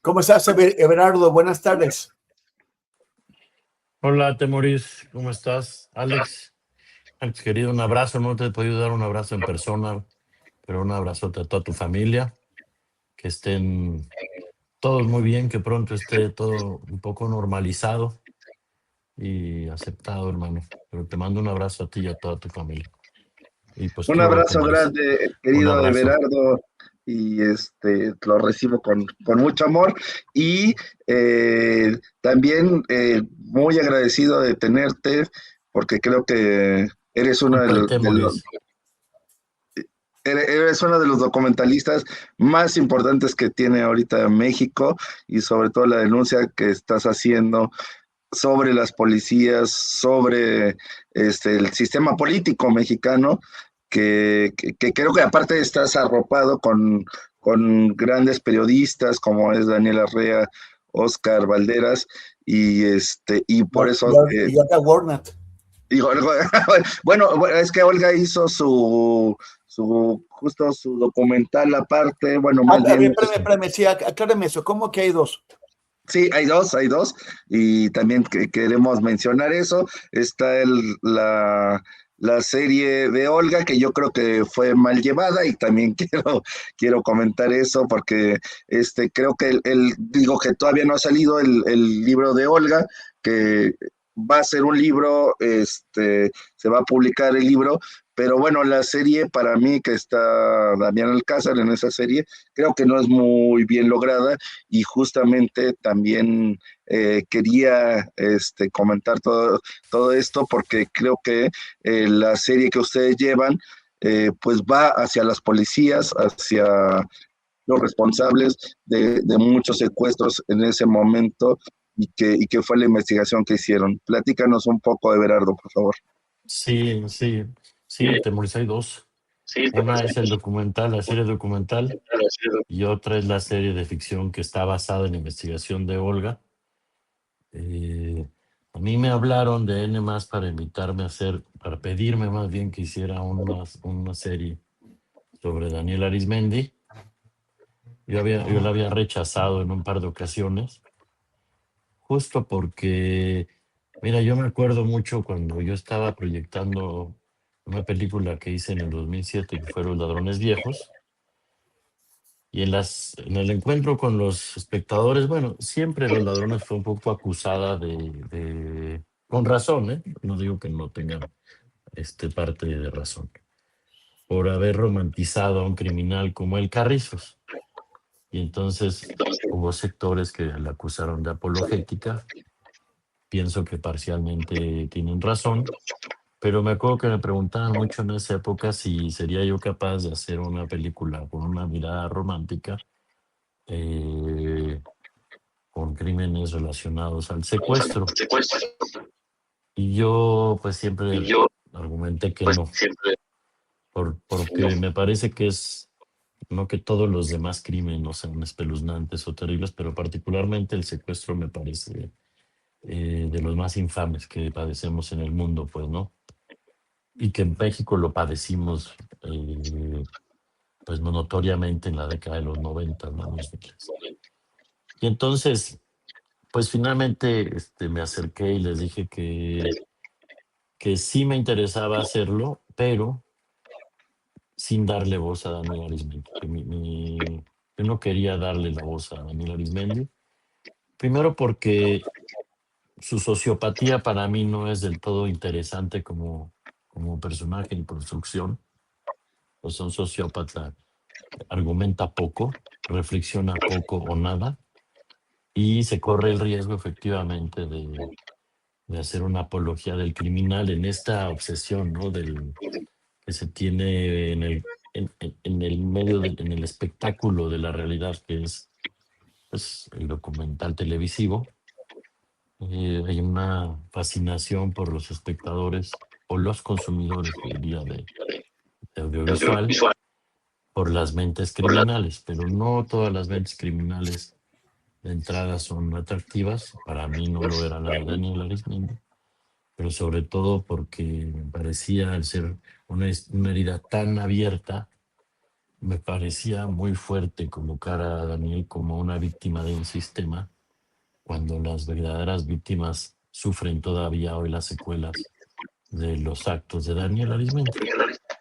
¿Cómo estás, Everardo? Buenas tardes. Hola, Temoris, ¿cómo estás? Alex, querido, un abrazo. No te he podido dar un abrazo en persona, pero un abrazote a toda tu familia. Que estén todos muy bien, que pronto esté todo un poco normalizado y aceptado, hermano. Pero te mando un abrazo a ti y a toda tu familia. Y pues, Un ¿qué hubo, abrazo Temoris? grande, Un querido abrazo. Everardo, y lo recibo con mucho amor y también muy agradecido de tenerte porque creo que eres uno Culpa de Temoris. eres uno de los documentalistas más importantes que tiene ahorita México y sobre todo la denuncia que estás haciendo sobre las policías, sobre el sistema político mexicano, que creo que aparte estás arropado con grandes periodistas como es Daniel Arrea, Oscar Valderas, y por eso Y Olga Warnat. digo, bueno, es que Olga hizo justo su documental aparte, bueno, más bien. Espérame, sí, aclárame eso. ¿Cómo que hay dos? Sí, hay dos, y también queremos mencionar eso. Está la serie de Olga, que yo creo que fue mal llevada, y también quiero comentar eso, porque creo que digo que todavía no ha salido el libro de Olga, que va a ser un libro, se va a publicar el libro, pero bueno, la serie para mí, que está Damián Alcázar en esa serie, creo que no es muy bien lograda, y justamente también quería comentar todo esto porque creo que la serie que ustedes llevan pues va hacia las policías, hacia los responsables de muchos secuestros en ese momento, y que fue la investigación que hicieron. Platícanos un poco, Everardo, por favor. Sí, Temoris, hay dos. Una es el documental, la serie documental, y otra es la serie de ficción que está basada en la investigación de Olga. A mí me hablaron de N+ para invitarme a para pedirme más bien que hiciera una serie sobre Daniel Arismendi. Yo la había rechazado en un par de ocasiones, justo porque, mira, yo me acuerdo mucho cuando yo estaba proyectando una película que hice en el 2007, que fueron Ladrones Viejos. Y en el encuentro con los espectadores, bueno, siempre Los Ladrones fue un poco acusada con razón, ¿eh? No digo que no tengan parte de razón, por haber romantizado a un criminal como el Carrizos. Y entonces hubo sectores que la acusaron de apologética. Pienso que parcialmente tienen razón, pero me acuerdo que me preguntaban mucho en esa época si sería yo capaz de hacer una película con una mirada romántica, con crímenes relacionados al secuestro. Y yo pues siempre argumenté que no, porque me parece que no que todos los demás crímenes no sean espeluznantes o terribles, pero particularmente el secuestro me parece de los más infames que padecemos en el mundo, pues, ¿no? Y que en México lo padecimos pues notoriamente en la década de los 90, ¿no? Y entonces, pues finalmente me acerqué y les dije que sí me interesaba hacerlo, pero sin darle voz a Daniel Arismendi. Yo no quería darle la voz a Daniel Arismendi. Primero porque su sociopatía para mí no es del todo interesante como personaje en construcción. O sea, un sociópata argumenta poco, reflexiona poco o nada, y se corre el riesgo efectivamente de hacer una apología del criminal en esta obsesión, ¿no? Que se tiene en el medio, en el espectáculo de la realidad, que es pues, el documental televisivo. Hay una fascinación por los espectadores o los consumidores, yo diría, de audiovisual, por las mentes criminales, pero no todas las mentes criminales de entrada son atractivas. Para mí no lo era la de Daniel Arismendi, pero sobre todo porque me parecía, al ser una herida tan abierta, me parecía muy fuerte convocar a Daniel como una víctima de un sistema, cuando las verdaderas víctimas sufren todavía hoy las secuelas de los actos de Daniel Arizmendi.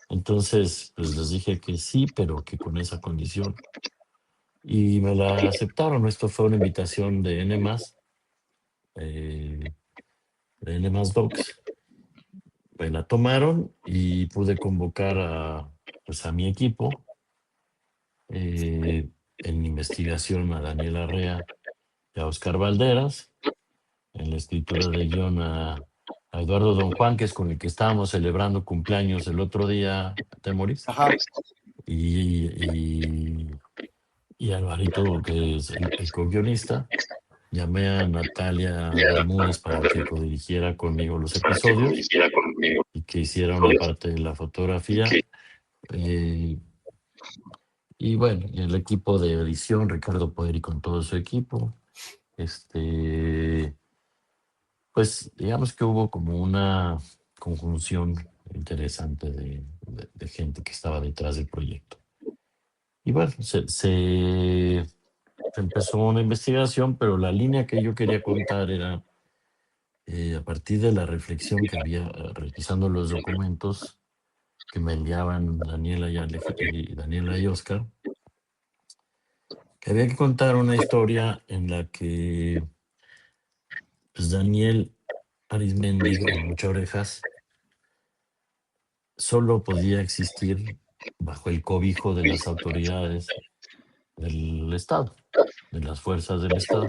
Entonces, pues les dije que sí, pero que con esa condición. Y me la aceptaron. Esto fue una invitación de N+, de N+ Docs. Me la tomaron y pude convocar pues a mi equipo en investigación, a Daniel Arrea y a Oscar Valderas, en la escritura de guión a Eduardo Don Juan, que es con el que estábamos celebrando cumpleaños el otro día, Temoris, Ajá. y Alvarito, que es el co-guionista. Llamé a Natalia Bermúdez para que codirigiera conmigo los episodios y que hiciera una parte de la fotografía. Y bueno, y el equipo de edición, Ricardo Poderi con todo su equipo. Pues digamos que hubo como una conjunción interesante de gente que estaba detrás del proyecto. Y bueno, se empezó una investigación, pero la línea que yo quería contar era, a partir de la reflexión que había revisando los documentos que me enviaban Daniela y Oscar, que había que contar una historia en la que pues, Daniel Arizmendi, o Mucha Orejas, solo podía existir bajo el cobijo de las autoridades del Estado, de las fuerzas del Estado,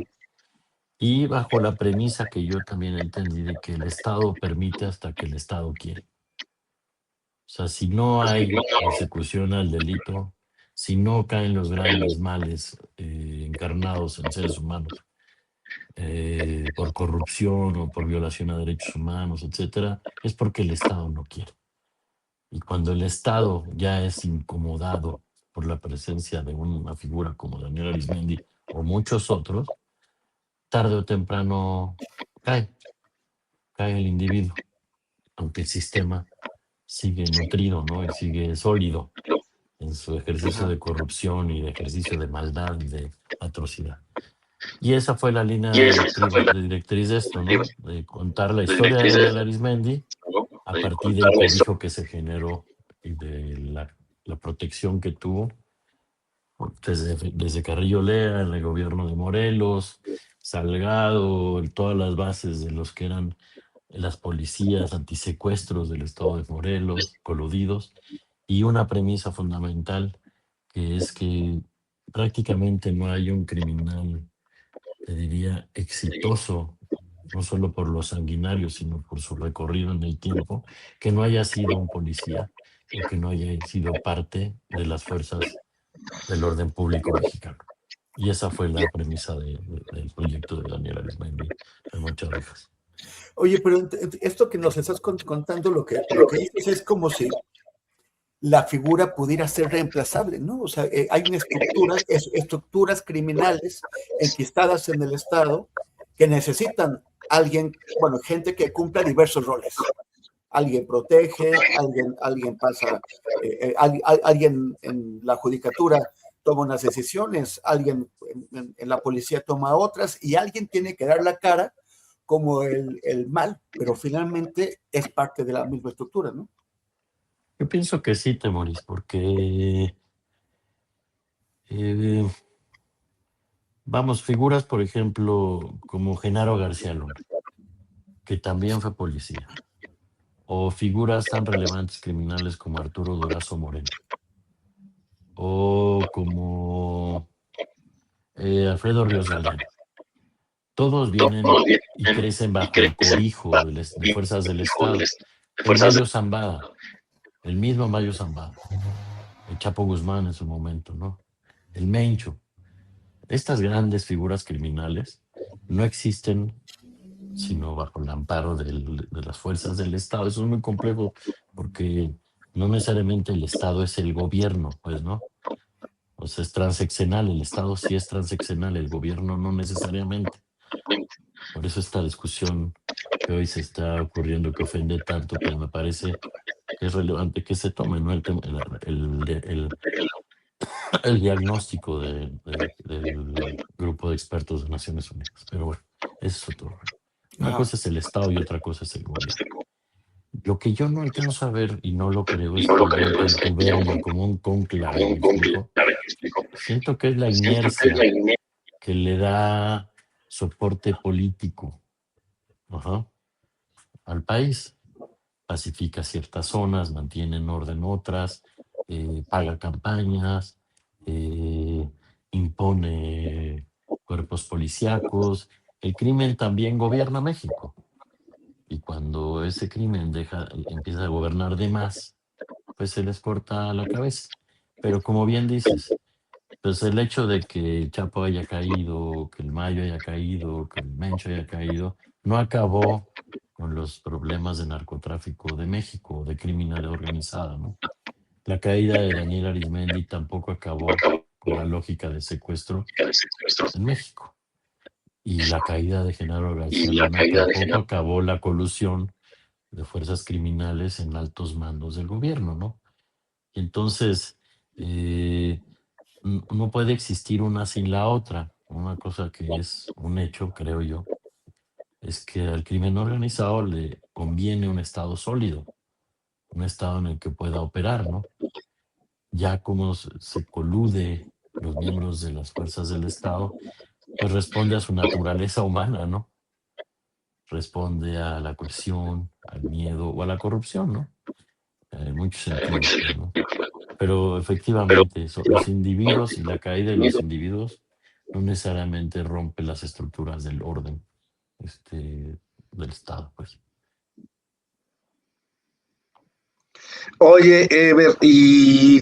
y bajo la premisa que yo también entendí de que el Estado permite hasta que el Estado quiere. O sea, si no hay persecución al delito, si no caen los grandes males encarnados en seres humanos por corrupción o por violación a derechos humanos, etcétera, es porque el Estado no quiere. Y cuando el Estado ya es incomodado por la presencia de una figura como Daniel Arizmendi o muchos otros, tarde o temprano cae el individuo, aunque el sistema sigue nutrido, ¿no? Y sigue sólido en su ejercicio de corrupción y de ejercicio de maldad y de atrocidad. Y esa fue la línea directriz de esto, ¿no? De contar la historia de Daniel Arizmendi a partir del cobijo que se generó y de la protección que tuvo desde Carrillo Lea, en el gobierno de Morelos, Salgado, todas las bases de los que eran las policías antisecuestros del estado de Morelos, coludidos, y una premisa fundamental que es que prácticamente no hay un criminal, te diría, exitoso, no solo por los sanguinarios, sino por su recorrido en el tiempo, que no haya sido un policía o que no haya sido parte de las fuerzas del orden público mexicano. Y esa fue la premisa del proyecto de Daniel Arizmendi de Muchas Orejas. Oye, pero esto que nos estás contando, lo que dices es como si la figura pudiera ser reemplazable, ¿no? O sea, hay estructuras criminales enquistadas en el Estado que necesitan alguien, bueno, gente que cumpla diversos roles. Alguien protege, alguien pasa, alguien en la judicatura toma unas decisiones, alguien en la policía toma otras, y alguien tiene que dar la cara como el mal, pero finalmente es parte de la misma estructura, ¿no? Yo pienso que sí, Temoris, porque vamos, figuras, por ejemplo, como Genaro García Luna, que también fue policía, o figuras tan relevantes criminales como Arturo Durazo Moreno, o como Alfredo Ríos Galeano. Todos vienen y crecen bajo el cobijo de fuerzas del Estado. El Mayo Zambada, el mismo Mayo Zambada, el Chapo Guzmán en su momento, ¿no? El Mencho. Estas grandes figuras criminales no existen sino bajo el amparo de las fuerzas del Estado. Eso es muy complejo porque no necesariamente el Estado es el gobierno, pues, ¿no? O sea, es transeccional, el Estado sí es transeccional, el gobierno no necesariamente. Por eso esta discusión que hoy se está ocurriendo, que ofende tanto, pues me parece que es relevante que se tome, ¿no? el diagnóstico del grupo de expertos de Naciones Unidas. Pero bueno, eso es otro rollo. Una cosa es el Estado y otra cosa es el gobierno. Lo que yo no alcanzo a ver y no lo creo es que haya un contubernio como un cónclave, ¿me explico? Siento que es la inercia que le da soporte político, ajá, al país. Pacifica ciertas zonas, mantiene en orden otras, paga campañas, eh, impone cuerpos policíacos. El crimen también gobierna México. Y cuando ese crimen empieza a gobernar de más, pues se les corta la cabeza. Pero como bien dices, pues el hecho de que el Chapo haya caído, que el Mayo haya caído, que el Mencho haya caído, no acabó con los problemas de narcotráfico de México, de criminalidad organizada, ¿no? La caída de Daniel Arizmendi tampoco acabó con la lógica de secuestro en México. Y la caída de Genaro García Luna tampoco acabó la colusión de fuerzas criminales en altos mandos del gobierno, ¿no? Y entonces, no puede existir una sin la otra. Una cosa que es un hecho, creo yo, es que al crimen organizado le conviene un Estado sólido, un Estado en el que pueda operar, ¿no? Ya como se colude los miembros de las fuerzas del Estado, pues responde a su naturaleza humana, ¿no? Responde a la coerción, al miedo o a la corrupción, ¿no? En muchos sentidos, pues, ¿no? Pero efectivamente, los individuos y la caída de los individuos no necesariamente rompe las estructuras del orden del Estado, pues. Oye, Ever, y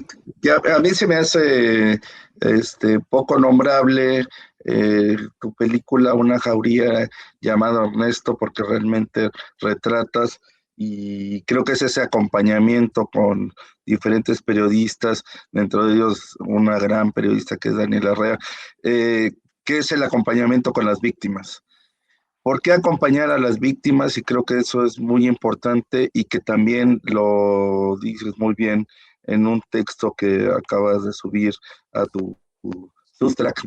a mí se me hace poco nombrable tu película Una jauría llamada Ernesto, porque realmente retratas y creo que es ese acompañamiento con diferentes periodistas, dentro de ellos una gran periodista que es Daniela Herrera, que es el acompañamiento con las víctimas. ¿Por qué acompañar a las víctimas? Y creo que eso es muy importante y que también lo dices muy bien en un texto que acabas de subir a tu Substack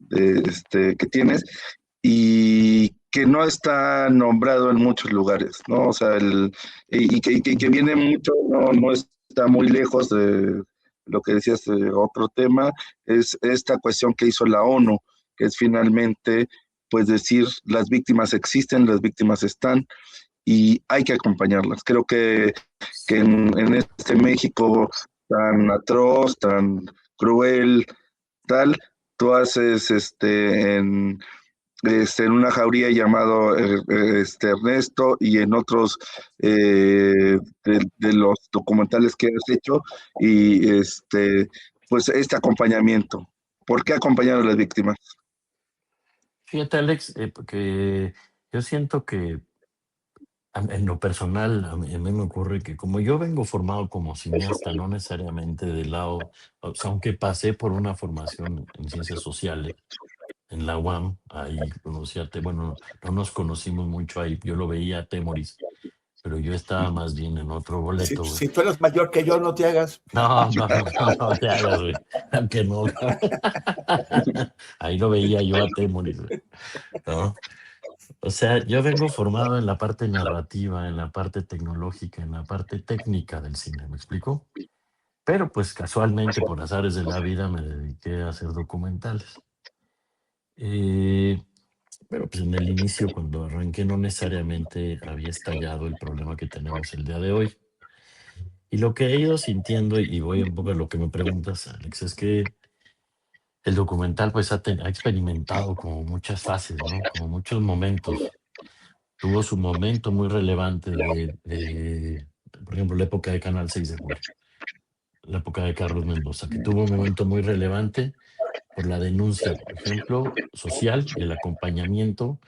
que tienes y que no está nombrado en muchos lugares, ¿no? O sea, que viene mucho, no está muy lejos de lo que decías de otro tema, es esta cuestión que hizo la ONU, que es finalmente pues decir, las víctimas existen, las víctimas están y hay que acompañarlas. Creo que en este México tan atroz, tan cruel, tal, tú haces en una jauría llamado Ernesto y en otros de los documentales que has hecho y pues este acompañamiento. ¿Por qué acompañar a las víctimas? Fíjate, Alex, porque yo siento que en lo personal, a mí me ocurre que como yo vengo formado como cineasta, no necesariamente del lado, o sea, aunque pasé por una formación en ciencias sociales, en la UAM, ahí conocí bueno, no nos conocimos mucho ahí, yo lo veía a Temoris, pero yo estaba más bien en otro boleto, güey. Si tú eres mayor que yo, no te hagas. No te hagas, güey, aunque no. Ahí lo veía yo a Temoris, güey, ¿no? O sea, yo vengo formado en la parte narrativa, en la parte tecnológica, en la parte técnica del cine, ¿me explico? Pero pues casualmente, por azares de la vida, me dediqué a hacer documentales. Eh, pero pues en el inicio, cuando arranqué, no necesariamente había estallado el problema que tenemos el día de hoy. Y lo que he ido sintiendo, y voy un poco a lo que me preguntas, Alex, es que el documental pues ha experimentado como muchas fases, ¿no? Como muchos momentos. Tuvo su momento muy relevante por ejemplo, la época de Canal 6 de Julio, la época de Carlos Mendoza, que tuvo un momento muy relevante por la denuncia, por ejemplo, social y el acompañamiento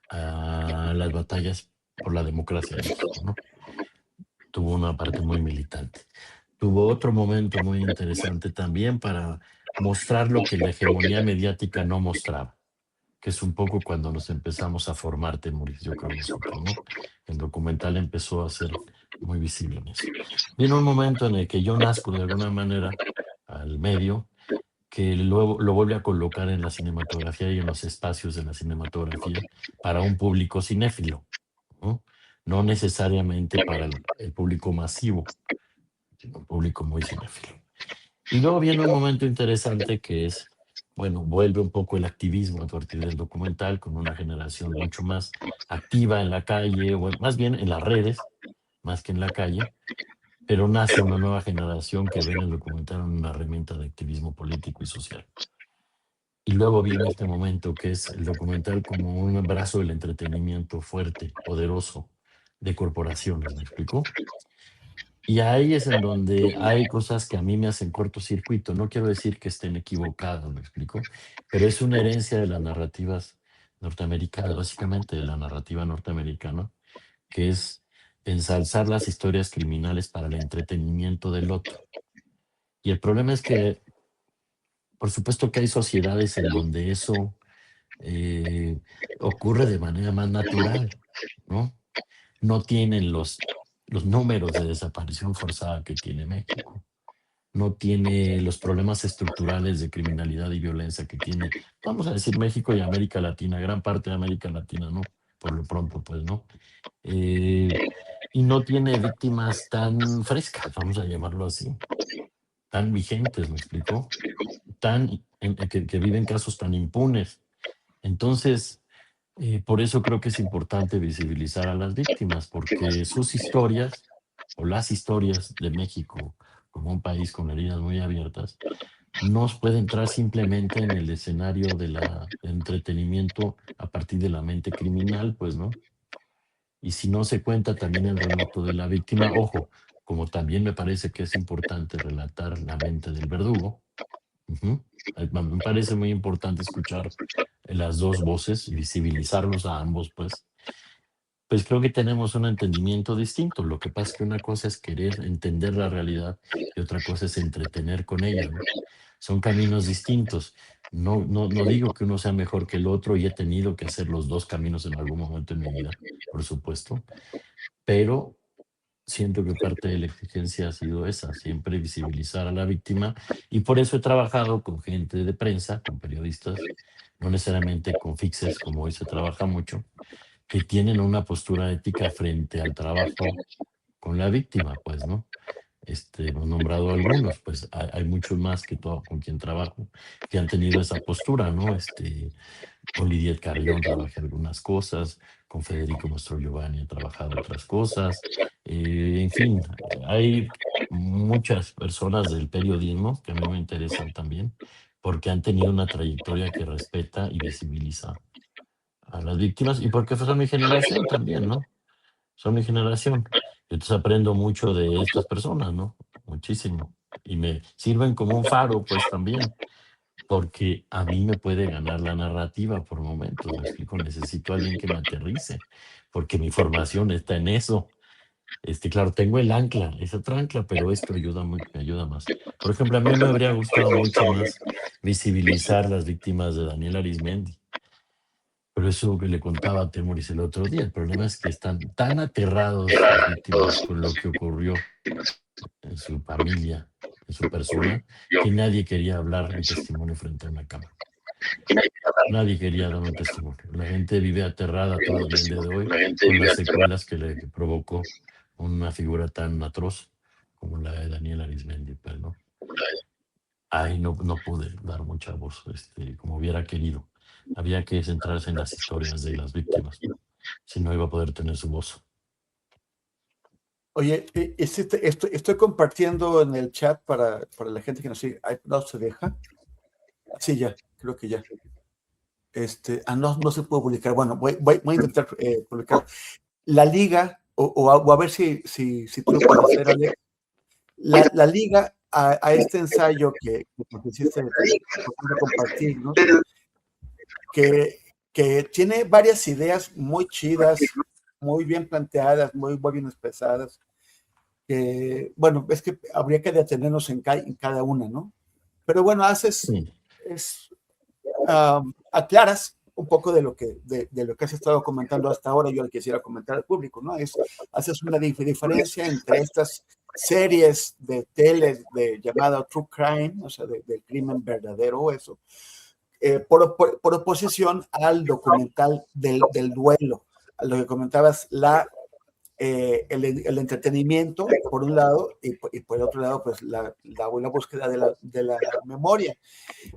a las batallas por la democracia en México, ¿no? Tuvo una parte muy militante. Tuvo otro momento muy interesante también para mostrar lo que la hegemonía mediática no mostraba, que es un poco cuando nos empezamos a formar, Temuris, yo creo nosotros, ¿no? El documental empezó a ser muy visible en eso. Viene un momento en el que yo nazco de alguna manera al medio, que luego lo vuelve a colocar en la cinematografía y en los espacios de la cinematografía para un público cinéfilo, ¿no? No necesariamente para el público masivo, sino un público muy cinéfilo. Y luego viene un momento interesante que es, bueno, vuelve un poco el activismo a partir del documental con una generación mucho más activa en la calle, o más bien en las redes, más que en la calle, pero nace una nueva generación que ve en el documental una herramienta de activismo político y social. Y luego viene este momento que es el documental como un brazo del entretenimiento fuerte, poderoso, de corporaciones, ¿me explico? Y ahí es en donde hay cosas que a mí me hacen cortocircuito. No quiero decir que estén equivocadas, ¿me explico? Pero es una herencia de las narrativas norteamericanas, básicamente de la narrativa norteamericana, que es ensalzar las historias criminales para el entretenimiento del otro. Y el problema es que, por supuesto que hay sociedades en donde eso ocurre de manera más natural, ¿no? No tienen los números de desaparición forzada que tiene México. No tiene los problemas estructurales de criminalidad y violencia que tiene, vamos a decir, México y América Latina, gran parte de América Latina, ¿no? Por lo pronto, pues, ¿no? Y no tiene víctimas tan frescas, vamos a llamarlo así, tan vigentes, ¿me explico? Que viven casos tan impunes. Entonces, por eso creo que es importante visibilizar a las víctimas, porque sus historias o las historias de México como un país con heridas muy abiertas no puede entrar simplemente en el escenario del entretenimiento a partir de la mente criminal, pues, ¿no? Y si no se cuenta también el relato de la víctima, ojo, como también me parece que es importante relatar la mente del verdugo. Ujú. Me parece muy importante escuchar las dos voces y visibilizarlos a ambos, pues creo que tenemos un entendimiento distinto. Lo que pasa es que una cosa es querer entender la realidad y otra cosa es entretener con ella, ¿no? Son caminos distintos. No digo que uno sea mejor que el otro y he tenido que hacer los dos caminos en algún momento en mi vida, por supuesto, pero siento que parte de la exigencia ha sido esa, siempre visibilizar a la víctima, y por eso he trabajado con gente de prensa, con periodistas, no necesariamente con fixers como hoy se trabaja mucho, que tienen una postura ética frente al trabajo con la víctima, pues, ¿no? Hemos nombrado algunos, pues hay muchos más que todo con quien trabajo, que han tenido esa postura, ¿no? Con Lidiet Carrión trabajé algunas cosas, con Federico Mastro Giovanni he trabajado otras cosas. En fin, hay muchas personas del periodismo que a mí me interesan también, porque han tenido una trayectoria que respeta y visibiliza a las víctimas y porque son mi generación también, ¿no? Son mi generación. Entonces aprendo mucho de estas personas, ¿no? Muchísimo. Y me sirven como un faro, pues también, porque a mí me puede ganar la narrativa por momentos, me explico, necesito a alguien que me aterrice, porque mi formación está en eso. Claro, tengo el ancla, es otra ancla, pero esto ayuda me ayuda más. Por ejemplo, a mí me habría gustado mucho más visibilizar las víctimas de Daniel Arismendi. Pero eso que le contaba a Temoris el otro día, el problema es que están tan aterrados las víctimas con lo que ocurrió en su familia, en su persona, que nadie quería hablar en testimonio frente a una cámara. Nadie quería dar un testimonio. La gente vive aterrada todavía el día de hoy con las secuelas que le provocó una figura tan atroz como la de Daniel Arismendi, pero no. Ahí no pude dar mucha voz, como hubiera querido. Había que centrarse en las historias de las víctimas, si no iba a poder tener su voz. Oye, estoy compartiendo en el chat para la gente que nos sigue. ¿No se deja? Sí, ya, creo que ya. No se puede publicar. Bueno, voy a intentar publicar. La liga, o a ver si tú lo puedes hacer, Ale. La liga a este ensayo que hiciste compartir, ¿no? Que tiene varias ideas muy chidas, muy bien planteadas, muy bien expresadas. Bueno, es que habría que detenernos en cada una, ¿no? Pero bueno, aclaras un poco de lo que has estado comentando hasta ahora. Yo le quisiera comentar al público, ¿no? Haces una diferencia entre estas series de tele llamada True Crime, o sea, del crimen verdadero, eso, por oposición al documental del duelo, a lo que comentabas, el entretenimiento, por un lado, y por el otro lado, pues la búsqueda de la memoria.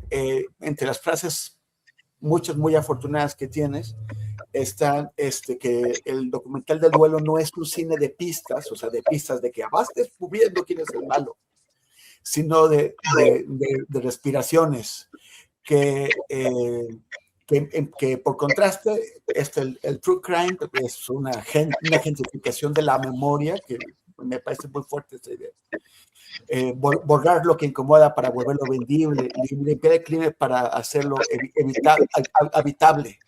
Entre las frases, muchas muy afortunadas que tienes, están que el documental del duelo no es un cine de pistas, o sea, de pistas de que vas descubriendo quién es el malo, sino de respiraciones, que por contraste, el true crime es una gentrificación de la memoria, que me parece muy fuerte esta idea. Borrar lo que incomoda para volverlo vendible, limpiar el crimen para hacerlo habitable,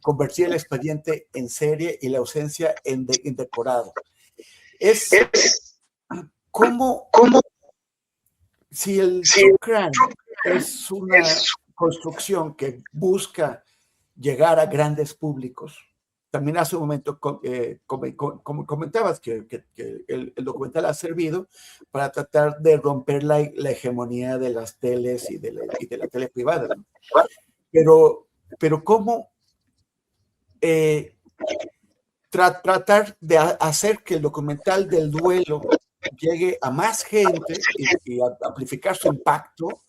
convertir el expediente en serie y la ausencia en decorado. Es como si el true crime es una construcción que busca llegar a grandes públicos. También hace un momento como comentabas que el documental ha servido para tratar de romper la hegemonía de las teles y de la tele privada, ¿no? Pero ¿cómo tratar de hacer que el documental del duelo llegue a más gente y amplificar su impacto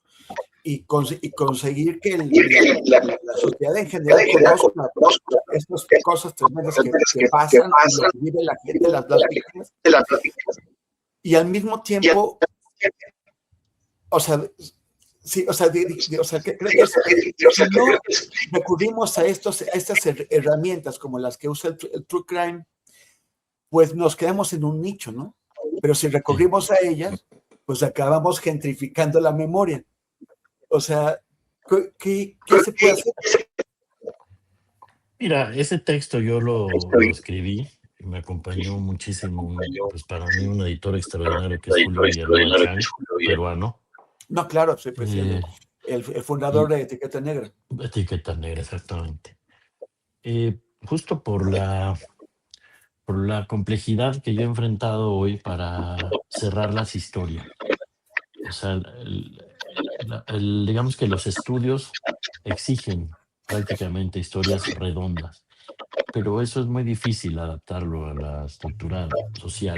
y conseguir que la sociedad en general conozca estas cosas tremendas que pasan y lo que vive la gente, las víctimas, y al mismo tiempo, o sea, sí, o sea, que creo que si no recurrimos a estas herramientas como las que usa el True Crime, pues nos quedamos en un nicho, ¿no? Pero si recurrimos a ellas, pues acabamos gentrificando la memoria. O sea, ¿qué se puede hacer? Mira, ese texto yo lo escribí y me acompañó muchísimo, pues para mí un editor extraordinario que es Julio Villanueva Chang, peruano. No, claro, sí, pues el fundador de Etiqueta Negra. Etiqueta Negra, exactamente. Justo por la complejidad que yo he enfrentado hoy para cerrar las historias. O sea, digamos que los estudios exigen prácticamente historias redondas, pero eso es muy difícil adaptarlo a la estructura social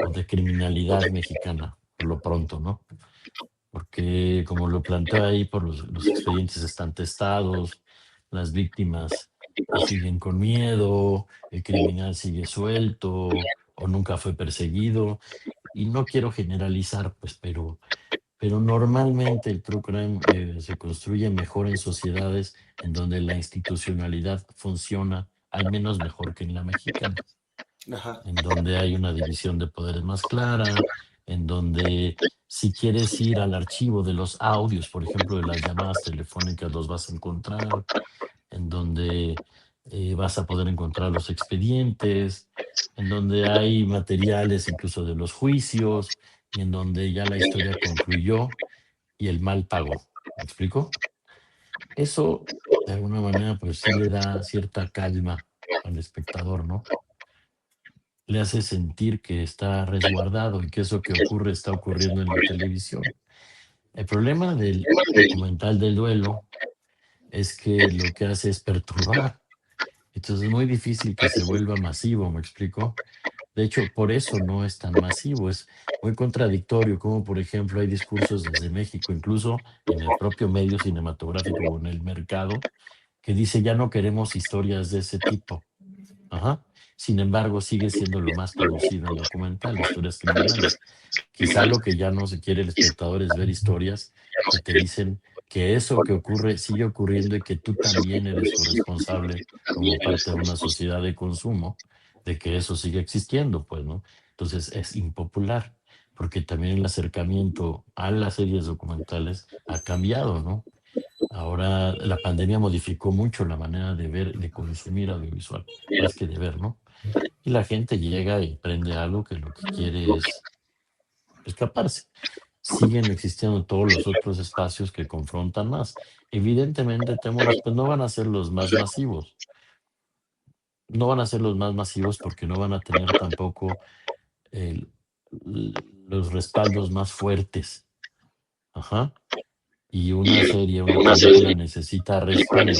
o de criminalidad mexicana, por lo pronto, ¿no? Porque como lo planteo ahí, por los expedientes están testados, las víctimas siguen con miedo, el criminal sigue suelto o nunca fue perseguido. Y no quiero generalizar, pues, pero normalmente el true crime se construye mejor en sociedades en donde la institucionalidad funciona al menos mejor que en la mexicana. Ajá. En donde hay una división de poderes más clara, en donde si quieres ir al archivo de los audios, por ejemplo, de las llamadas telefónicas, los vas a encontrar, en donde vas a poder encontrar los expedientes, en donde hay materiales incluso de los juicios, y en donde ya la historia concluyó y el mal pagó. ¿Me explico? Eso, de alguna manera, pues sí le da cierta calma al espectador, ¿no? Le hace sentir que está resguardado y que eso que ocurre está ocurriendo en la televisión. El problema del documental del duelo es que lo que hace es perturbar. Entonces es muy difícil que se vuelva masivo, ¿me explico? De hecho, por eso no es tan masivo, es muy contradictorio, como por ejemplo hay discursos desde México, incluso en el propio medio cinematográfico o en el mercado, que dice ya no queremos historias de ese tipo. Ajá. Sin embargo, sigue siendo lo más producido en documental, historias criminales. Quizá lo que ya no se quiere el espectador es ver historias que te dicen que eso que ocurre sigue ocurriendo y que tú también eres corresponsable como parte de una sociedad de consumo, de que eso sigue existiendo, pues, ¿no? Entonces es impopular, porque también el acercamiento a las series documentales ha cambiado, ¿no? Ahora la pandemia modificó mucho la manera de ver, de consumir audiovisual, más que de ver, ¿no? Y la gente llega y prende algo que lo que quiere es escaparse. Siguen existiendo todos los otros espacios que confrontan más. Evidentemente, temores, pues no van a ser los más masivos. No van a ser los más masivos porque no van a tener tampoco los respaldos más fuertes. Ajá. Y una serie, una película necesita respaldo,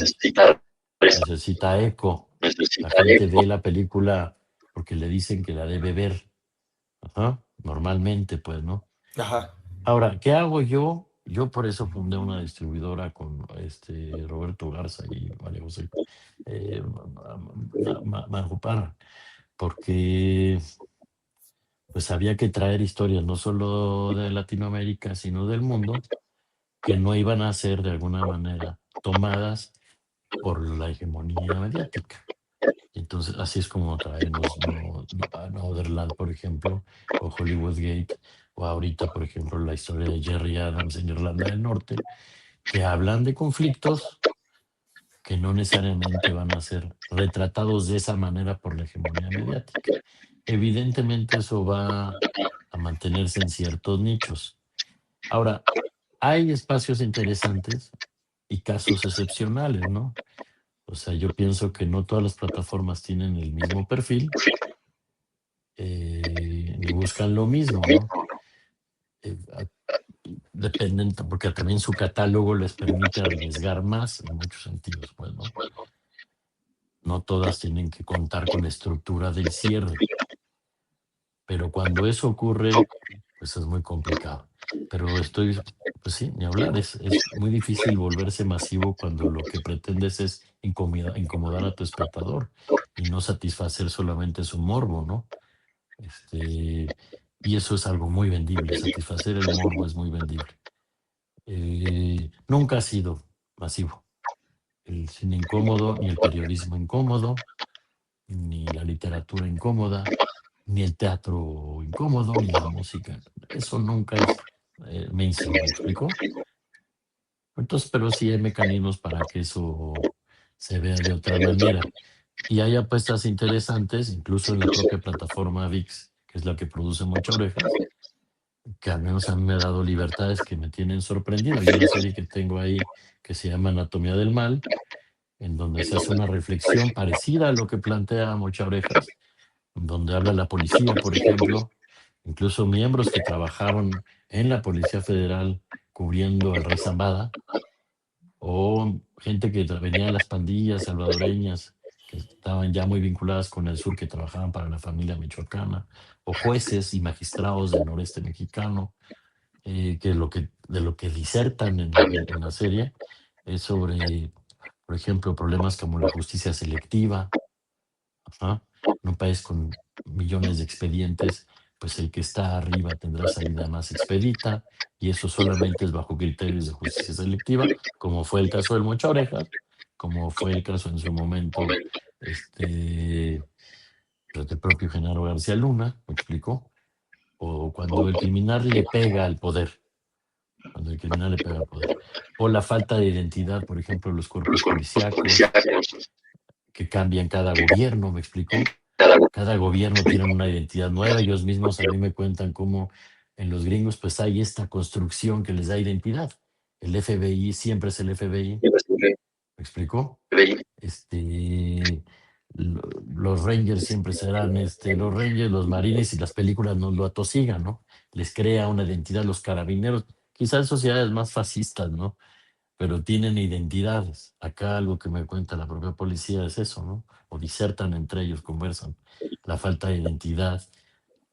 necesita eco. La gente ve la película porque le dicen que la debe ver. Ajá. Normalmente, pues, ¿no? Ajá. Ahora, ¿qué hago yo? Yo por eso fundé una distribuidora con Roberto Garza y María José Majo Parra, porque pues había que traer historias no solo de Latinoamérica, sino del mundo, que no iban a ser de alguna manera tomadas por la hegemonía mediática. Entonces, así es como traemos a Northernland, por ejemplo, o Hollywood Gate, o ahorita, por ejemplo, la historia de Jerry Adams en Irlanda del Norte, que hablan de conflictos que no necesariamente van a ser retratados de esa manera por la hegemonía mediática. Evidentemente eso va a mantenerse en ciertos nichos. Ahora, hay espacios interesantes y casos excepcionales, ¿no? O sea, yo pienso que no todas las plataformas tienen el mismo perfil, ni buscan lo mismo, ¿no? Eh, a- Dependen, porque también su catálogo les permite arriesgar más en muchos sentidos, pues, ¿no? No todas tienen que contar con la estructura del cierre, pero cuando eso ocurre, pues es muy complicado. Pero pues sí, ni hablar, es muy difícil volverse masivo cuando lo que pretendes es incomodar a tu espectador y no satisfacer solamente su morbo, ¿no? Y eso es algo muy vendible, satisfacer el morbo es muy vendible. Nunca ha sido masivo el cine incómodo, ni el periodismo incómodo, ni la literatura incómoda, ni el teatro incómodo, ni la música. Eso nunca es mainstream, ¿me explico? Entonces, pero sí hay mecanismos para que eso se vea de otra manera. Y hay apuestas interesantes, incluso en la propia plataforma VIX, que es la que produce Mucha Orejas, que al menos a mí me ha dado libertades que me tienen sorprendido. Hay una serie que tengo ahí que se llama Anatomía del Mal, en donde se hace una reflexión parecida a lo que plantea Mucha Orejas, donde habla la policía, por ejemplo, incluso miembros que trabajaron en la Policía Federal cubriendo al Rey Zambada, o gente que venía de las pandillas salvadoreñas, que estaban ya muy vinculadas con el sur, que trabajaban para la familia michoacana, o jueces y magistrados del noreste mexicano, que, de lo que disertan en la serie es sobre, por ejemplo, problemas como la justicia selectiva. Ajá. En un país con millones de expedientes, pues el que está arriba tendrá salida más expedita, y eso solamente es bajo criterios de justicia selectiva, como fue el caso del Mocha Orejas, como fue el caso en su momento del propio Genaro García Luna, ¿me explico? O cuando el criminal le pega al poder, cuando el criminal le pega al poder. O la falta de identidad, por ejemplo, los cuerpos policíacos, que cambian cada gobierno, ¿me explico? Cada gobierno tiene una identidad nueva. Ellos mismos a mí me cuentan cómo en los gringos pues hay esta construcción que les da identidad. El FBI siempre es el FBI, ¿me explicó? Este, los Rangers siempre serán los Rangers, los Marines, y las películas nos lo atosigan, ¿no? Les crea una identidad los carabineros, quizás sociedades más fascistas, ¿no? Pero tienen identidades. Acá algo que me cuenta la propia policía es eso, ¿no? O disertan entre ellos, conversan. La falta de identidad,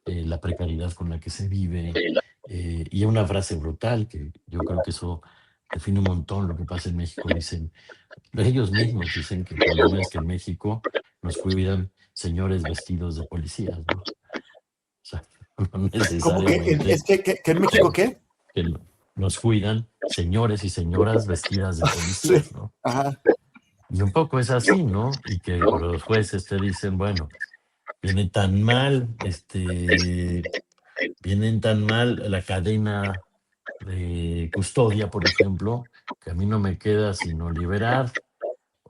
la precariedad con la que se vive, y una frase brutal que yo creo que eso define un montón lo que pasa en México. Dicen, ellos mismos dicen que el problema es que en México nos cuidan señores vestidos de policías, ¿no? O sea, no ¿Cómo que necesariamente que en México qué? que nos cuidan señores y señoras vestidas de Sí. policías, ¿no? Ajá. Y un poco es así, ¿no? Y que los jueces te dicen, bueno, viene tan mal, vienen tan mal la cadena de custodia, por ejemplo, que a mí no me queda sino liberar.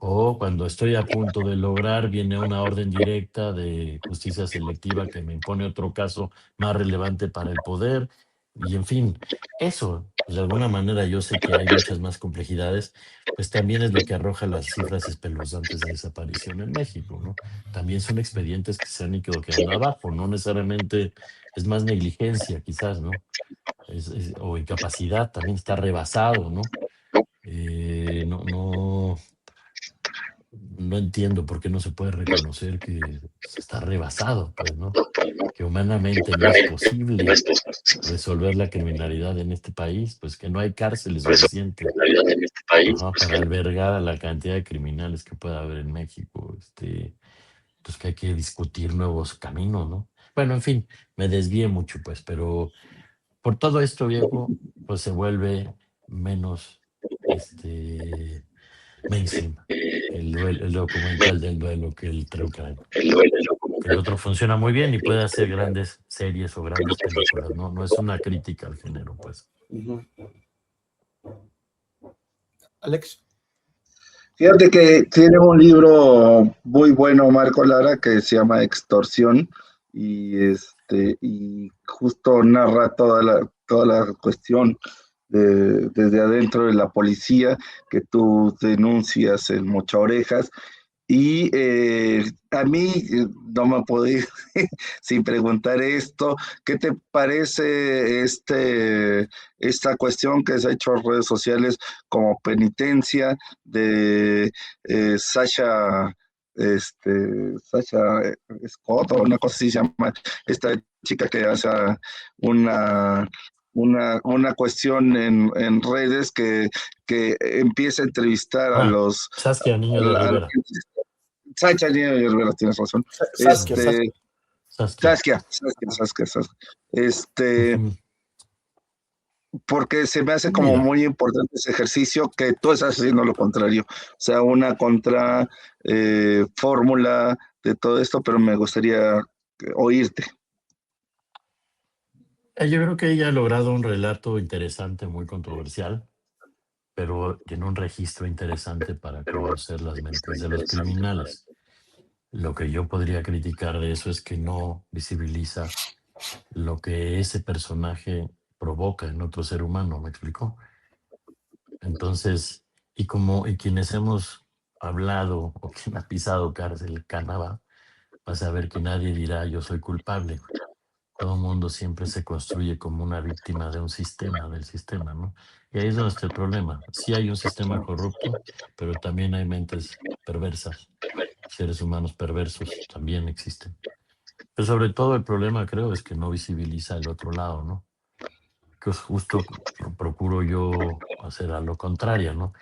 O cuando estoy a punto de lograr, viene una orden directa de justicia selectiva que me impone otro caso más relevante para el poder. Y en fin, eso, pues, de alguna manera yo sé que hay muchas más complejidades, pues también es lo que arroja las cifras espeluznantes de desaparición en México, ¿no? También son expedientes que se han ido quedando abajo, no necesariamente es más negligencia quizás, ¿no? O incapacidad, también está rebasado, ¿no? No entiendo por qué no se puede reconocer que se está rebasado, pues, ¿no? Que humanamente no es posible resolver la criminalidad en este país, pues que no hay cárceles suficientes, ajá, para albergar a la cantidad de criminales que pueda haber en México. Pues que hay que discutir nuevos caminos, ¿no? Bueno, en fin, me desvié mucho, pues, pero por todo esto, viejo, pues se vuelve menos mainstream el documental del duelo que el True Crime. Que el otro funciona muy bien y puede hacer grandes series o grandes películas, ¿no? No es una crítica al género, pues. Alex. Fíjate que tiene un libro muy bueno Marco Lara que se llama Extorsión y justo narra toda la cuestión desde adentro de la policía que tú denuncias en Mocha Orejas. Y a mí no me puedo ir sin preguntar esto. ¿Qué te parece esta cuestión que se ha hecho en redes sociales como penitencia de Sasha, Sasha Scott o una cosa así se llama, esta chica que hace una cuestión en redes que empieza a entrevistar a los Saskia Niño de Rivera. Sacha Niño de Rivera, tienes razón. Saskia. Porque se me hace como muy importante ese ejercicio que tú estás haciendo lo contrario. O sea, una contra fórmula de todo esto, pero me gustaría oírte. Yo creo que ella ha logrado un relato interesante, muy controversial, pero tiene un registro interesante para conocer las mentes de los criminales. Lo que yo podría criticar de eso es que no visibiliza lo que ese personaje provoca en otro ser humano, ¿me explicó? Entonces, y quienes hemos hablado o quien ha pisado cárcel, Canadá, vas a ver que nadie dirá yo soy culpable. Todo el mundo siempre se construye como una víctima de un sistema, del sistema, ¿no? Y ahí es donde está el problema. Sí hay un sistema corrupto, pero también hay mentes perversas, seres humanos perversos también existen. Pero sobre todo el problema, creo, es que no visibiliza el otro lado, ¿no? Que justo procuro yo hacer a lo contrario, ¿no?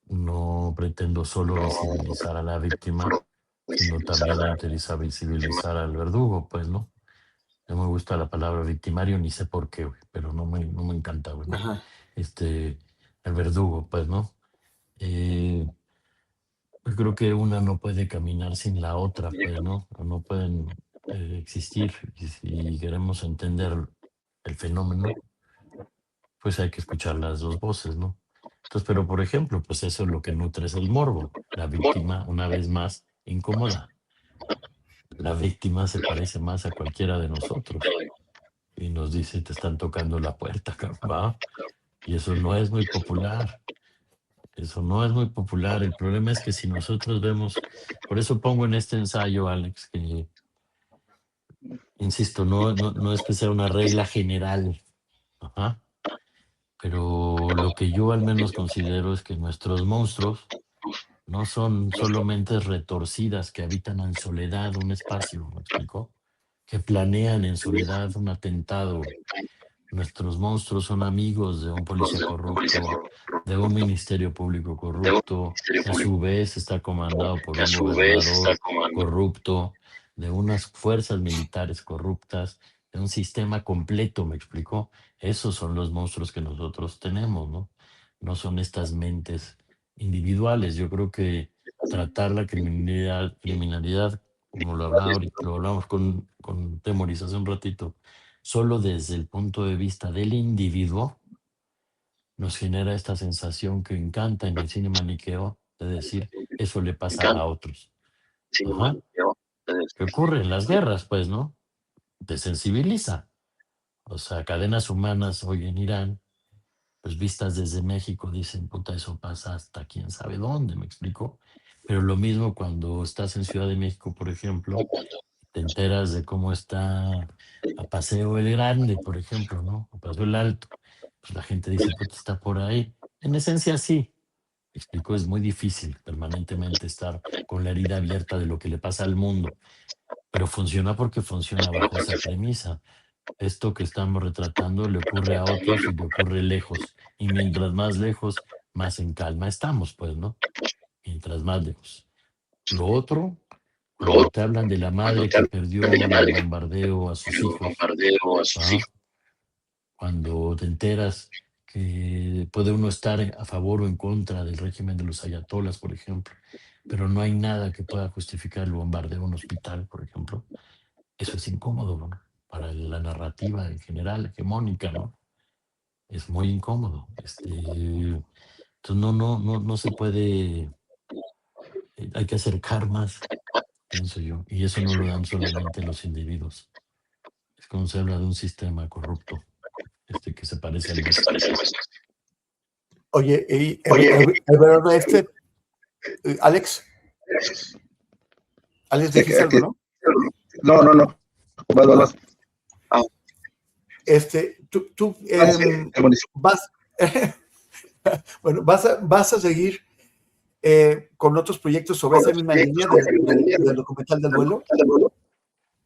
No pretendo solo visibilizar a la víctima, sino también visibilizar al verdugo, pues, ¿no? No me gusta la palabra victimario, ni sé por qué, güey, pero no me encanta, güey, ¿no? El verdugo, pues, ¿no? Yo creo que una no puede caminar sin la otra, pues, ¿no? O no pueden existir. Y si queremos entender el fenómeno, pues hay que escuchar las dos voces, ¿no? Entonces, pero por ejemplo, pues eso es lo que nutre es el morbo. La víctima, una vez más, incómoda. La víctima se parece más a cualquiera de nosotros y nos dice, te están tocando la puerta, ¿va? Y eso no es muy popular. Eso no es muy popular. El problema es que si nosotros vemos, por eso pongo en este ensayo, Alex, que, insisto, no es que sea una regla general, ajá, pero lo que yo al menos considero es que nuestros monstruos no son solo mentes retorcidas que habitan en soledad un espacio, ¿me explico? Que planean en soledad un atentado. Nuestros monstruos son amigos de un policía corrupto, de un ministerio público corrupto, que a su vez está comandado por un gobernador corrupto, de unas fuerzas militares corruptas, de un sistema completo, ¿me explicó? Esos son los monstruos que nosotros tenemos, ¿no? No son estas mentes individuales. Yo creo que tratar la criminalidad como lo hablamos con Temoris hace un ratito, solo desde el punto de vista del individuo, nos genera esta sensación que encanta en el cine maniqueo de decir, eso le pasa a otros. Ajá. ¿Qué ocurre en las guerras, pues, no? Desensibiliza. O sea, cadenas humanas hoy en Irán, pues vistas desde México, dicen, puta, eso pasa hasta quién sabe dónde, ¿me explico? Pero lo mismo cuando estás en Ciudad de México, por ejemplo, te enteras de cómo está a Paseo el Grande, por ejemplo, ¿no? A Paseo el Alto. Pues la gente dice, pues está por ahí. En esencia, sí. Explico, es muy difícil permanentemente estar con la herida abierta de lo que le pasa al mundo, pero funciona porque funciona bajo esa premisa. Esto que estamos retratando le ocurre a otros y le ocurre lejos. Y mientras más lejos, más en calma estamos, pues, ¿no? Mientras más lejos. Lo otro, cuando te hablan de la madre que perdió en el bombardeo a sus hijos, ¿ah? Cuando te enteras que puede uno estar a favor o en contra del régimen de los ayatolas, por ejemplo, pero no hay nada que pueda justificar el bombardeo a un hospital, por ejemplo, eso es incómodo, ¿no? Para la narrativa en general, hegemónica, ¿no? Es muy incómodo. Entonces no se puede, hay que acercar más, pienso yo, y eso no lo dan solamente los individuos. Es como se habla de un sistema corrupto, que se parece al nuestro. Oye, el verano Alex, dijiste algo, ¿no? No. Vas. Tú Buenísimo. vas a seguir con otros proyectos sobre esa misma línea del documental del duelo.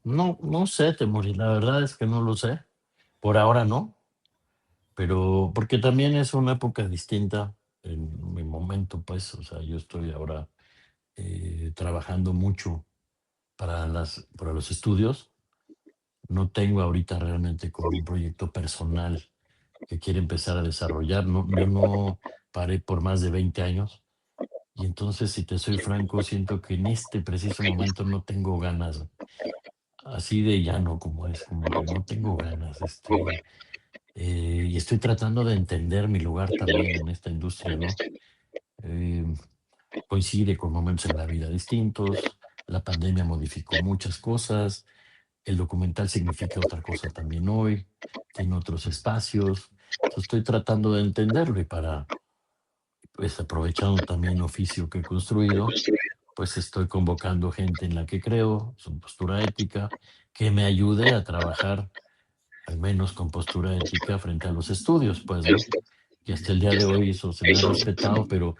No sé, Temuris, la verdad es que no lo sé. Por ahora no, pero porque también es una época distinta en mi momento, pues, o sea, yo estoy ahora trabajando mucho para los estudios. No tengo ahorita realmente como un proyecto personal que quiera empezar a desarrollar. No, yo no paré por más de 20 años y entonces, si te soy franco, siento que en este preciso momento no tengo ganas, así de llano como es, como que no tengo ganas. Y estoy tratando de entender mi lugar también en esta industria, ¿no? Eh, Coincide con momentos en la vida distintos, la pandemia modificó muchas cosas, el documental significa otra cosa también hoy, tiene otros espacios. Entonces estoy tratando de entenderlo y pues aprovechando también el oficio que he construido, pues estoy convocando gente en la que creo, su postura ética, que me ayude a trabajar al menos con postura ética frente a los estudios, pues, ¿no? Que hasta el día de hoy eso se me ha respetado, pero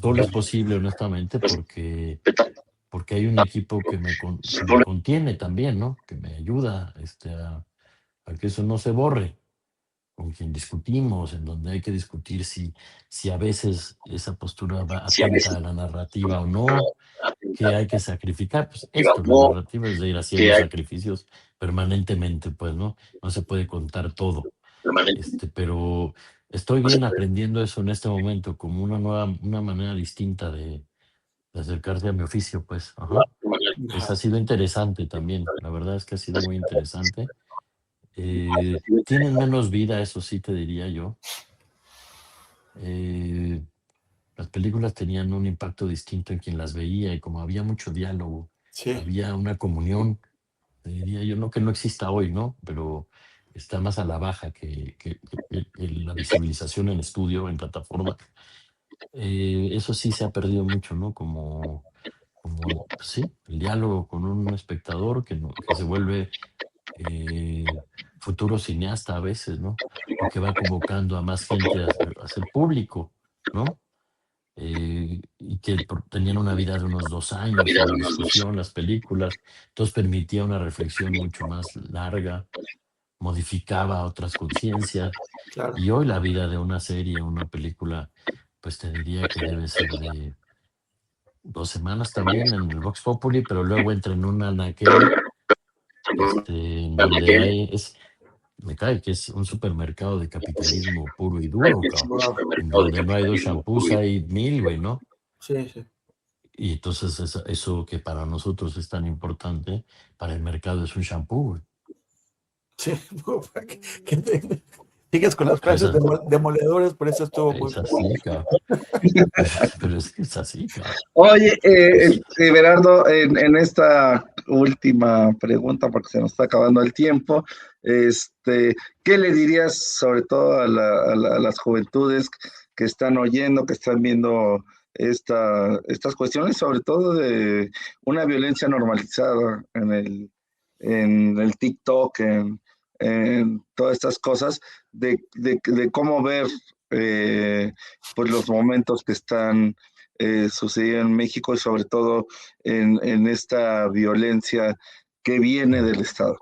solo es posible, honestamente, porque hay un equipo que me contiene también, ¿no? Que me ayuda a que eso no se borre, con quien discutimos, en donde hay que discutir si a veces esa postura va atenta a la narrativa o no, que hay que sacrificar. Pues la narrativa es de ir haciendo sacrificios permanentemente, pues, ¿no? No se puede contar todo. Pero estoy bien aprendiendo eso en este momento, como una manera distinta de acercarse a mi oficio, pues. Ajá. Ha sido interesante también, la verdad es que ha sido muy interesante. Tienen menos vida, eso sí te diría yo. Las películas tenían un impacto distinto en quien las veía y como había mucho diálogo, Sí. había una comunión, te diría yo, no que no exista hoy, ¿no? Pero está más a la baja que la visibilización en estudio, en plataforma. Eso sí se ha perdido mucho, ¿no? Pues sí, el diálogo con un espectador que se vuelve futuro cineasta a veces, ¿no? O que va convocando a más gente a ser público, ¿no? Y que tenían una vida de unos 2 años en la discusión, las películas, entonces permitía una reflexión mucho más larga, modificaba otras conciencias, Claro. y hoy la vida de una serie, una película, pues te diría que debe ser de 2 semanas también en el Vox Populi, pero luego entra en un anaquel, en donde me cae que es un supermercado de capitalismo puro y duro, cabrón. Wow. En donde no hay 2 shampoos, hay 1000, güey, ¿no? Sí, sí. Y entonces eso que para nosotros es tan importante, para el mercado es un shampoo, güey. Sí, sigues con las frases demoledoras, por eso estuvo muy... Es así, cabrón. Pero es así, cabrón. Oye, Berardo, en esta última pregunta, porque se nos está acabando el tiempo, ¿qué le dirías sobre todo a las juventudes que están oyendo, que están viendo estas cuestiones, sobre todo de una violencia normalizada en en el TikTok, en todas estas cosas, de cómo ver pues los momentos que están sucediendo en México y sobre todo en esta violencia que viene del Estado.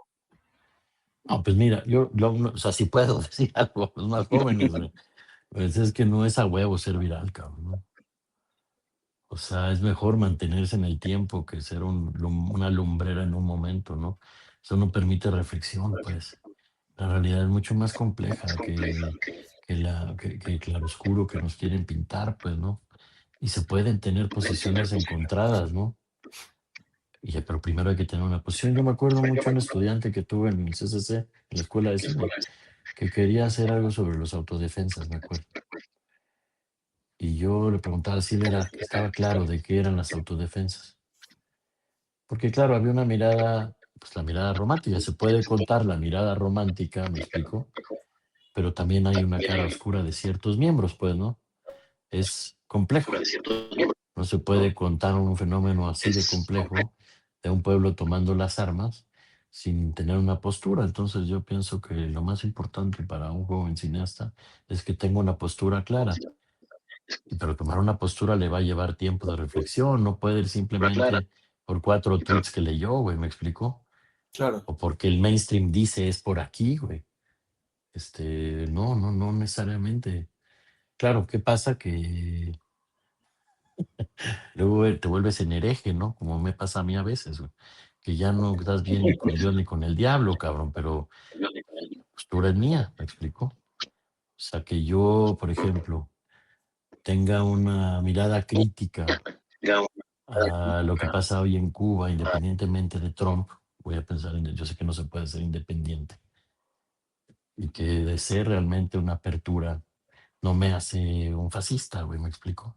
No, pues mira, o sea, si puedo decir algo a los más jóvenes, güey, pues es que no es a huevo ser viral, cabrón, ¿no? O sea, es mejor mantenerse en el tiempo que ser una lumbrera en un momento, ¿no? Eso no permite reflexión, pues. La realidad es mucho más compleja que el claroscuro que nos quieren pintar, pues, ¿no? Y se pueden tener posiciones encontradas, ¿no? Pero primero hay que tener una posición. Yo me acuerdo mucho de un estudiante que tuve en el CCC, en la escuela de cine, que quería hacer algo sobre los autodefensas, me acuerdo. Y yo le preguntaba si él estaba claro de qué eran las autodefensas. Porque claro, había una mirada, pues la mirada romántica. Se puede contar la mirada romántica, me explico, pero también hay una cara oscura de ciertos miembros, pues, ¿no? Es complejo. No se puede contar un fenómeno así de complejo de un pueblo tomando las armas sin tener una postura. Entonces yo pienso que lo más importante para un joven cineasta es que tenga una postura clara. Pero tomar una postura le va a llevar tiempo de reflexión. No puede ir simplemente por 4 tweets que leyó, güey, ¿me explico? Claro. O porque el mainstream dice es por aquí, güey. No necesariamente. Claro, ¿qué pasa? Que luego te vuelves en hereje, ¿no? Como me pasa a mí a veces, güey. Que ya no estás bien ni con Dios ni con el diablo, cabrón, pero la postura es mía, ¿me explico? O sea, que yo, por ejemplo, tenga una mirada crítica a lo que pasa hoy en Cuba, independientemente de Trump, voy a pensar yo sé que no se puede ser independiente, y que desee realmente una apertura no me hace un fascista, güey, ¿me explico?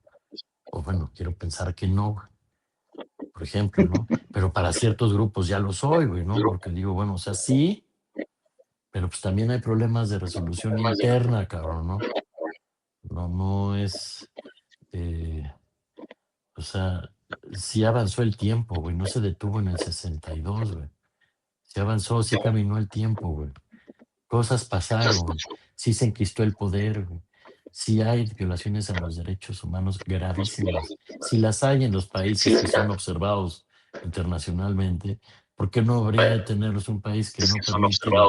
O bueno, quiero pensar que no, güey, por ejemplo, ¿no? Pero para ciertos grupos ya lo soy, güey, ¿no? Porque digo, bueno, o sea, sí, pero pues también hay problemas de resolución interna, cabrón, ¿no? No es, eh, o sea, sí avanzó el tiempo, güey, no se detuvo en el 62, güey. Sí avanzó, sí caminó el tiempo, güey. Cosas pasaron, sí se enquistó el poder, güey. Sí hay violaciones a los derechos humanos gravísimas. Si las hay en los países que son observados internacionalmente, ¿por qué no habría de tenerlos un país que no permite la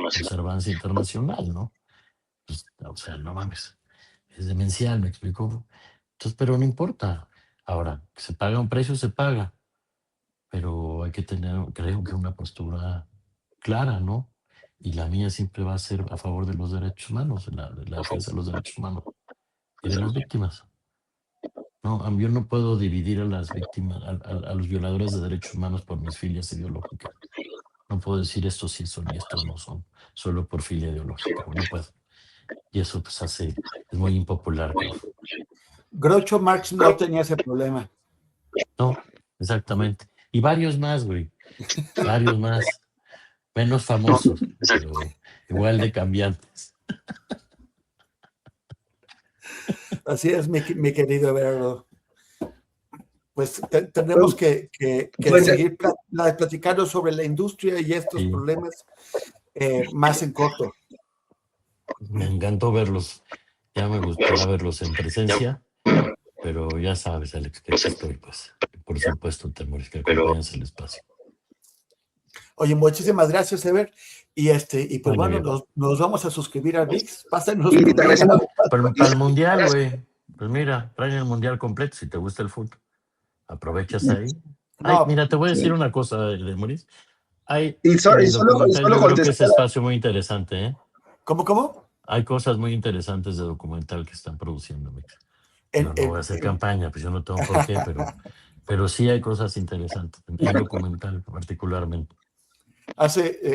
observancia internacional, no? Pues, o sea, no mames. Es demencial, me explico. Entonces, pero no importa. Ahora, que se paga un precio, se paga. Pero hay que tener, creo que una postura clara, ¿no? Y la mía siempre va a ser a favor de los derechos humanos, de la defensa de los derechos humanos y de las víctimas. No, yo no puedo dividir a las víctimas, a los violadores de derechos humanos por mis filias ideológicas. No puedo decir estos sí son y estos no son, solo por filia ideológica, no puedo. Y eso pues es muy impopular, cabrón. Groucho Marx no tenía ese problema. No, exactamente. Y varios más, güey. Varios más. Menos famosos, pero igual de cambiantes. Así es, mi querido Everardo. Pues tenemos que seguir platicando sobre la industria y estos problemas más en corto. Me encantó verlos. Ya me gustaría verlos en presencia, pero ya sabes, Alex, que aquí estoy, pues. Por supuesto, Temoris, que acompañas el espacio. Oye, muchísimas gracias, Ever. Y pues bueno, nos vamos a suscribir a VIX. Pásanos. Para el mundial, güey. Pues mira, traen el mundial completo si te gusta el fútbol. Aprovechas ahí. Ay, mira, te voy a decir una cosa, Temoris. Hay documental, yo creo que es espacio muy interesante, ¿eh? ¿Cómo? Hay cosas muy interesantes de documental que están produciendo, Mix. Yo no voy a hacer campaña, pues yo no tengo por qué, pero sí hay cosas interesantes, en documental particularmente.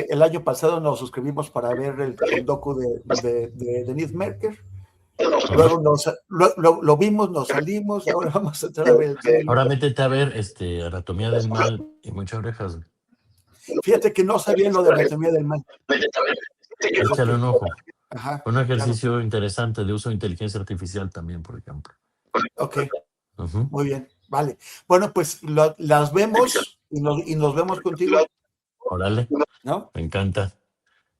El año pasado nos suscribimos para ver el docu de Denise Merker. Luego lo vimos, nos salimos, ahora vamos a entrar a ver el trailer. Ahora métete a ver Anatomía del Mal y Muchas Orejas. Fíjate que no sabía lo de Anatomía del Mal. Échale un ojo. Ajá, un ejercicio interesante de uso de inteligencia artificial también, por ejemplo. Ok, muy bien, vale. Bueno, pues las vemos y nos vemos contigo. Órale, ¿no? me encanta.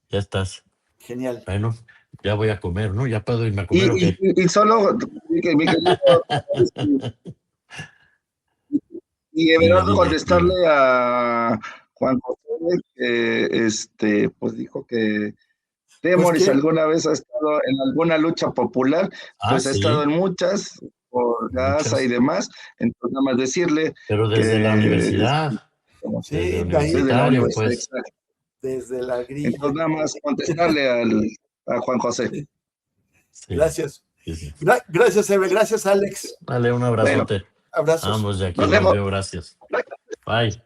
Ya estás. Genial. Bueno, ya voy a comer, ¿no? ¿Ya puedo irme a comer o qué? Y solo, mi querido, y Everardo Dime. contestarle a Juan José que pues dijo que Pues Temoris que, alguna vez ha estado en alguna lucha popular, Ah, pues ha estado sí, en muchas, por Gaza y muchas. demás, entonces nada más decirle Pero desde la que universidad, sí, desde de ahí, desde la universitario, universidad, pues. exacto. desde la grilla. Entonces nada más contestarle a Juan José. Sí, Gracias. sí. Gracias, Eve. Gracias, Alex. Dale un Bueno, abrazote. Abrazos. Vamos, Jackie, nos los vemos. veo, gracias. Bye.